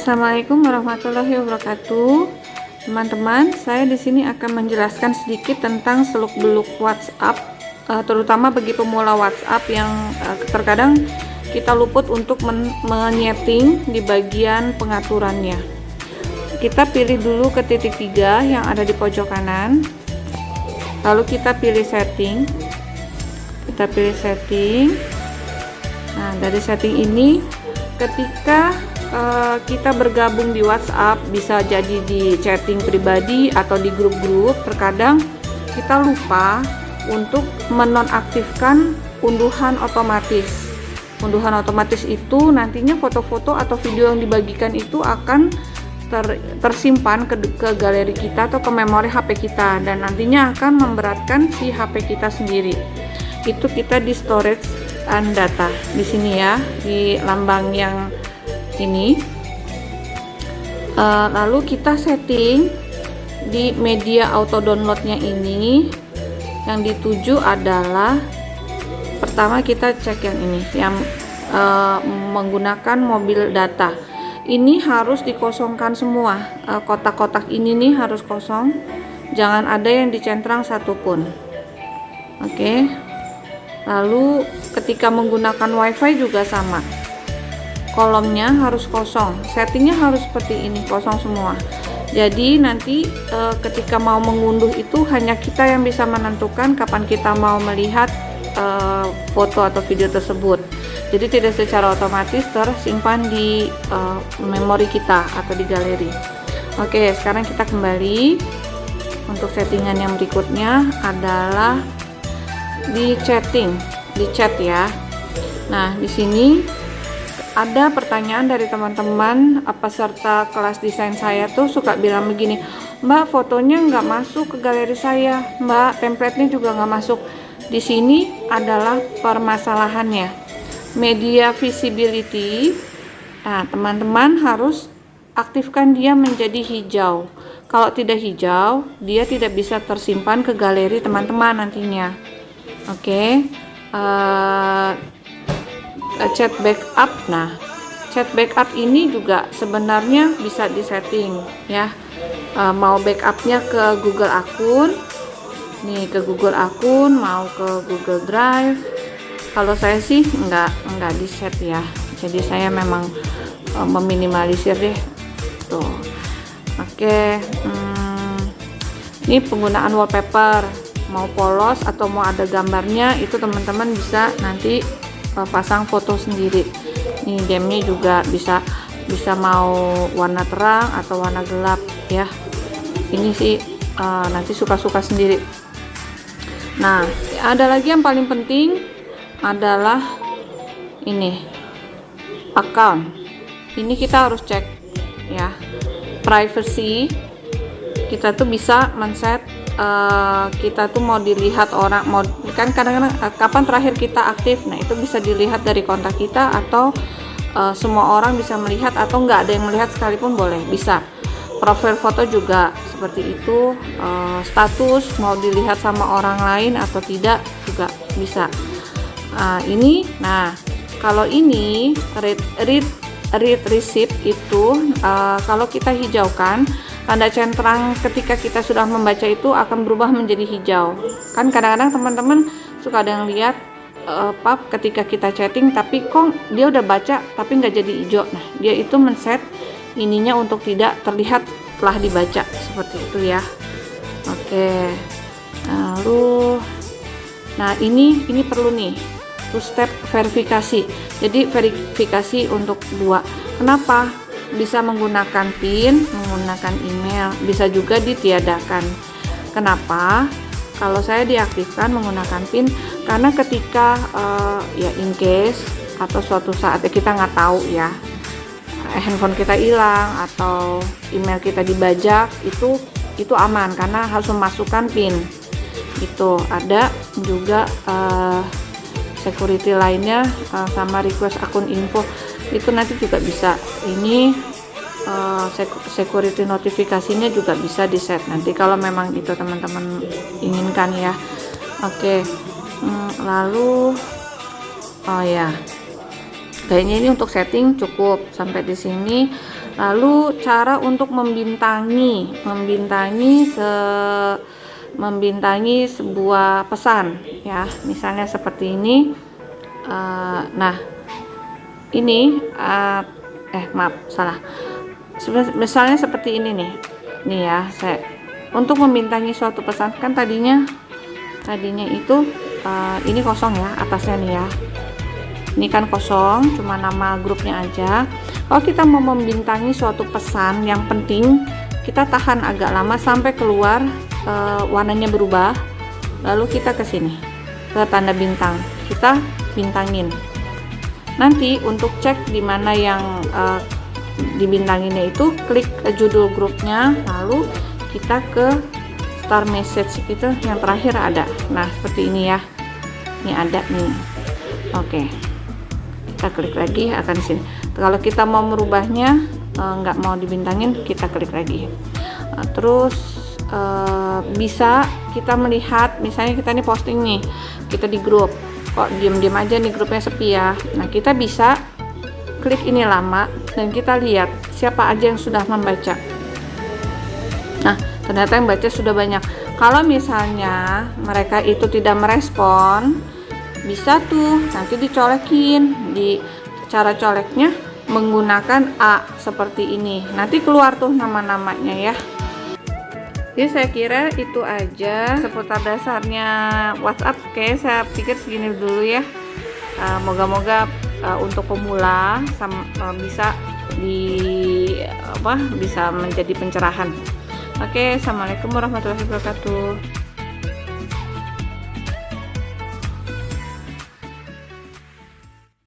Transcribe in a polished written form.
Assalamualaikum warahmatullahi wabarakatuh. Teman-teman, saya di sini akan menjelaskan sedikit tentang seluk-beluk WhatsApp, terutama bagi pemula WhatsApp yang terkadang kita luput untuk menyeting di bagian pengaturannya. Kita pilih dulu ke titik 3 yang ada di pojok kanan, lalu kita pilih setting. Nah, dari setting ini ketika kita bergabung di WhatsApp, bisa jadi di chatting pribadi atau di grup-grup, terkadang kita lupa untuk menonaktifkan unduhan otomatis. Unduhan otomatis itu nantinya foto-foto atau video yang dibagikan itu akan tersimpan ke galeri kita atau ke memori HP kita, dan nantinya akan memberatkan si HP kita sendiri. Itu kita di storage and data di sini ya, di lambang yang ini. Lalu kita setting di media auto downloadnya ini. Yang dituju adalah pertama kita cek yang ini, yang menggunakan mobil data. Ini harus dikosongkan semua, kotak-kotak ini nih harus kosong, jangan ada yang dicentrang satupun. Oke. Lalu ketika menggunakan WiFi juga sama, kolomnya harus kosong, settingnya harus seperti ini, kosong semua. Jadi nanti ketika mau mengunduh itu hanya kita yang bisa menentukan kapan kita mau melihat foto atau video tersebut. Jadi tidak secara otomatis tersimpan di memori kita atau di galeri. Oke, sekarang kita kembali. Untuk settingan yang berikutnya adalah di chatting, di chat ya. Nah, di sini ada pertanyaan dari teman-teman peserta kelas desain saya tuh suka bilang begini, Mbak, fotonya nggak masuk ke galeri saya, Mbak, template-nya juga nggak masuk. Di sini adalah permasalahannya, media visibility. Nah, teman-teman harus aktifkan dia menjadi hijau. Kalau tidak hijau, dia tidak bisa tersimpan ke galeri teman-teman nantinya. Oke. Chat backup. Nah, chat backup ini juga sebenarnya bisa disetting ya. Mau backupnya ke Google akun, nih ke Google akun, mau ke Google Drive. Kalau saya sih nggak di set ya. Jadi saya memang meminimalisir deh. Tuh. Oke. Ini penggunaan wallpaper, mau polos atau mau ada gambarnya, itu teman-teman bisa nanti pasang foto sendiri. Nih gamenya juga bisa mau warna terang atau warna gelap ya. Ini sih nanti suka-suka sendiri. Nah, ada lagi yang paling penting adalah ini, account. Ini kita harus cek ya, privacy. Kita tuh bisa men-set kita tuh mau dilihat orang, mau kan kadang-kadang kapan terakhir kita aktif. Nah, itu bisa dilihat dari kontak kita, atau semua orang bisa melihat, atau nggak ada yang melihat sekalipun boleh, bisa. Profil foto juga seperti itu, status mau dilihat sama orang lain atau tidak juga bisa. Ini, nah kalau ini read receipt itu kalau kita hijaukan, tanda centang ketika kita sudah membaca itu akan berubah menjadi hijau. Kan kadang-kadang teman-teman suka ada yang lihat ketika kita chatting, tapi kok dia udah baca tapi nggak jadi hijau. Nah, dia itu men-set ininya untuk tidak terlihat telah dibaca, seperti itu ya. Oke. Lalu, nah ini perlu nih, two step verifikasi. Jadi verifikasi untuk dua. Kenapa? Bisa menggunakan PIN, menggunakan email, bisa juga ditiadakan. Kenapa? Kalau saya diaktifkan menggunakan PIN, karena ketika ya in case atau suatu saat kita nggak tahu ya, handphone kita hilang atau email kita dibajak, itu aman karena harus memasukkan PIN. Itu ada juga security lainnya sama request akun info, itu nanti juga bisa. Ini security notifikasinya juga bisa di set nanti kalau memang itu teman-teman inginkan ya. Oke. Lalu oh ya, kayaknya ini untuk setting cukup sampai di sini. Lalu cara untuk membintangi sebuah pesan ya, misalnya seperti ini. Nah ini maaf salah, misalnya seperti ini nih ya, saya untuk membintangi suatu pesan kan tadinya itu ini kosong ya atasnya nih ya, ini kan kosong, cuma nama grupnya aja. Kalau kita mau membintangi suatu pesan yang penting, kita tahan agak lama sampai keluar warnanya berubah, lalu kita ke sini ke tanda bintang, kita bintangin. Nanti untuk cek di mana yang dibintanginnya itu, klik judul grupnya, lalu kita ke star message, itu yang terakhir ada. Nah seperti ini ya, ini ada nih. Oke, kita klik lagi akan sini. Kalau kita mau merubahnya, nggak mau dibintangin, kita klik lagi. Terus bisa kita melihat, misalnya kita nih posting nih, kita di grup, kok diam-diam aja nih grupnya sepi ya. Nah kita bisa klik ini lama dan kita lihat siapa aja yang sudah membaca. Nah ternyata yang baca sudah banyak. Kalau misalnya mereka itu tidak merespon, bisa tuh nanti dicolekin. Di cara coleknya menggunakan A seperti ini, nanti keluar tuh nama-namanya ya. Jadi saya kira itu aja seputar dasarnya WhatsApp. Oke, saya pikir segini dulu ya. Moga-moga untuk pemula bisa bisa menjadi pencerahan. Oke, assalamualaikum warahmatullahi wabarakatuh.